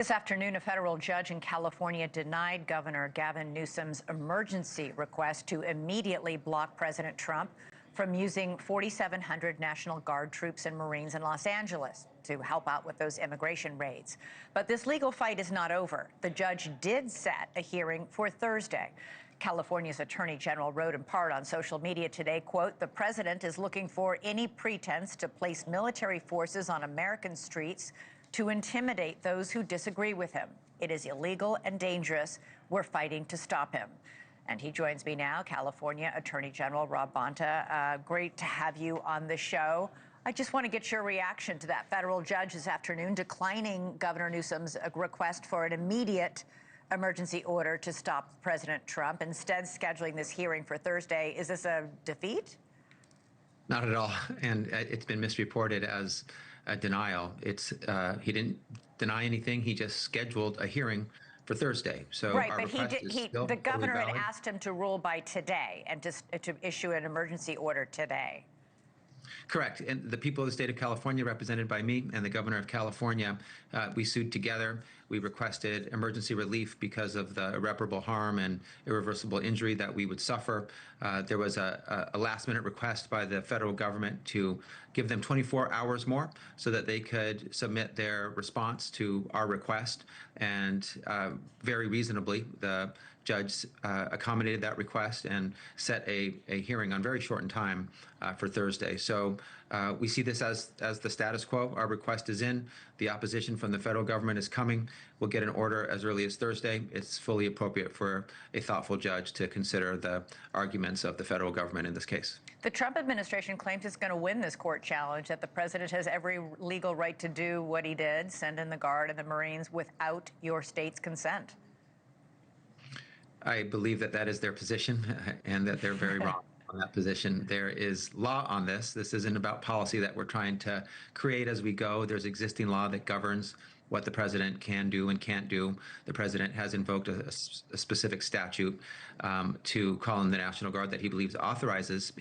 This afternoon, a federal judge in California denied Governor Gavin Newsom's emergency request to immediately block President Trump from using 4,700 National Guard troops and Marines in Los Angeles to help out with those immigration raids. But this legal fight is not over. The judge did set a hearing for Thursday. California's Attorney General wrote in part on social media today, quote, "The president is looking for any pretense to place military forces on American streets to intimidate those who disagree with him. It is illegal and dangerous. We're fighting to stop him." And he joins me now, California Attorney General Rob Bonta. Great to have you on the show. I just want to get your reaction to that federal judge this afternoon declining Governor Newsom's request for an immediate emergency order to stop President Trump, instead scheduling this hearing for Thursday. Is this a defeat? Not at all, and it's been misreported as a denial. He didn't deny anything. He just scheduled a hearing for Thursday. So right, but the governor had asked him to rule by today and to issue an emergency order today. Correct. And the people of the state of California, represented by me and the governor of California, we sued together. We requested emergency relief because of the irreparable harm and irreversible injury that we would suffer. There was a last-minute request by the federal government to give them 24 hours more so that they could submit their response to our request. And very reasonably, the judge accommodated that request and set a hearing on very shortened time for Thursday. So we see this as the status quo. Our request is in. The opposition from the federal government is coming. We'll get an order as early as Thursday. It's fully appropriate for a thoughtful judge to consider the arguments of the federal government in this case. The Trump administration claims it's going to win this court challenge, that the president has every legal right to do what he did, send in the Guard and the Marines without your state's consent. I believe that that is their position and that they're very wrong on that position. There is law on this. This isn't about policy that we're trying to create as we go. There's existing law that governs what the president can do and can't do. The president has invoked a specific statute to call in the National Guard that he believes authorizes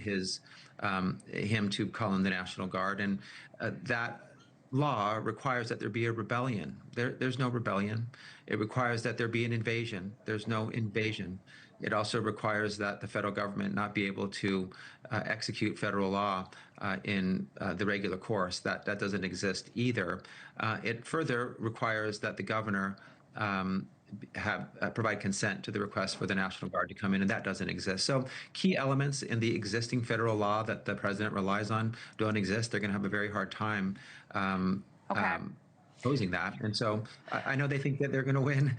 him to call in the National Guard. And that law requires that there be a rebellion. There's no rebellion. It requires that there be an invasion. There's no invasion. It also requires that the federal government not be able to execute federal law in the regular course. That doesn't exist either. It further requires that the governor provide consent to the request for the National Guard to come in, and that doesn't exist. So key elements in the existing federal law that the president relies on don't exist. They're going to have a very hard time opposing that. And so I know they think that they're going to win.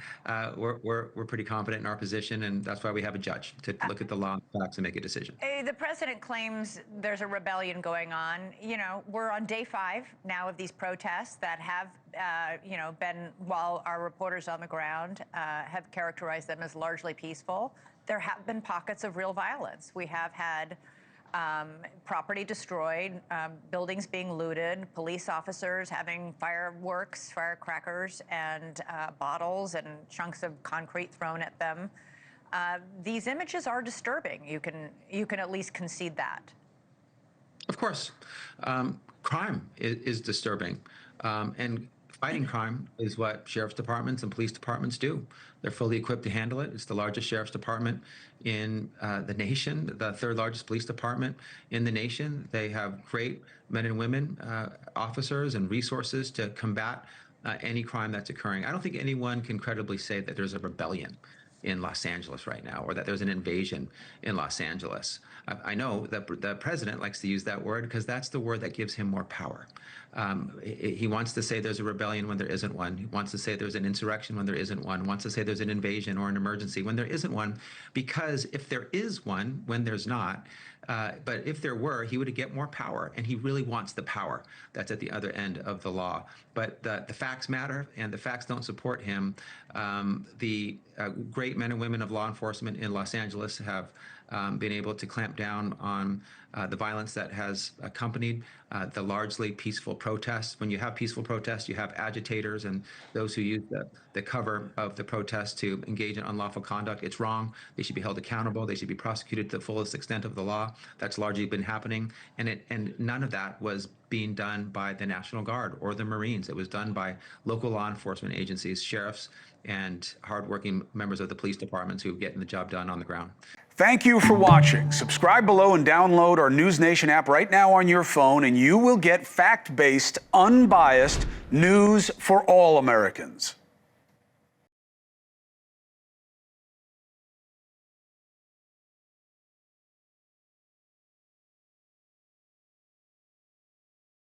We're pretty confident in our position, and that's why we have a judge to look at the law and facts and make a decision. The president claims there's a rebellion going on. You know, we're on day 5 now of these protests that have, been, while our reporters on the ground have characterized them as largely peaceful, there have been pockets of real violence. We have had property destroyed, buildings being looted, police officers having fireworks, firecrackers, and bottles and chunks of concrete thrown at them. These images are disturbing. You can at least concede that. Of course, crime is disturbing, and fighting crime is what sheriff's departments and police departments do. They're fully equipped to handle it. It's the largest sheriff's department in the nation, the 3rd largest police department in the nation. They have great men and women, officers and resources to combat any crime that's occurring. I don't think anyone can credibly say that there's a rebellion in Los Angeles right now, or that there's an invasion in Los Angeles. I know that the president likes to use that word because that's the word that gives him more power. He wants to say there's a rebellion when there isn't one. He wants to say there's an insurrection when there isn't one. Wants to say there's an invasion or an emergency when there isn't one, because if there is one when there's not, but if there were, he would get more power, and he really wants the power that's at the other end of the law. But the facts matter, and the facts don't support him. The great men and women of law enforcement in Los Angeles have been able to clamp down on the violence that has accompanied the largely peaceful protests. When you have peaceful protests, you have agitators and those who use the cover of the protests to engage in unlawful conduct. It's wrong. They should be held accountable. They should be prosecuted to the fullest extent of the law. That's largely been happening, and none of that was being done by the National Guard or the Marines. It was done by local law enforcement agencies, sheriffs, and hardworking members of the police departments who are getting the job done on the ground. Thank you for watching. Subscribe below and download our NewsNation app right now on your phone, and you will get fact-based, unbiased news for all Americans.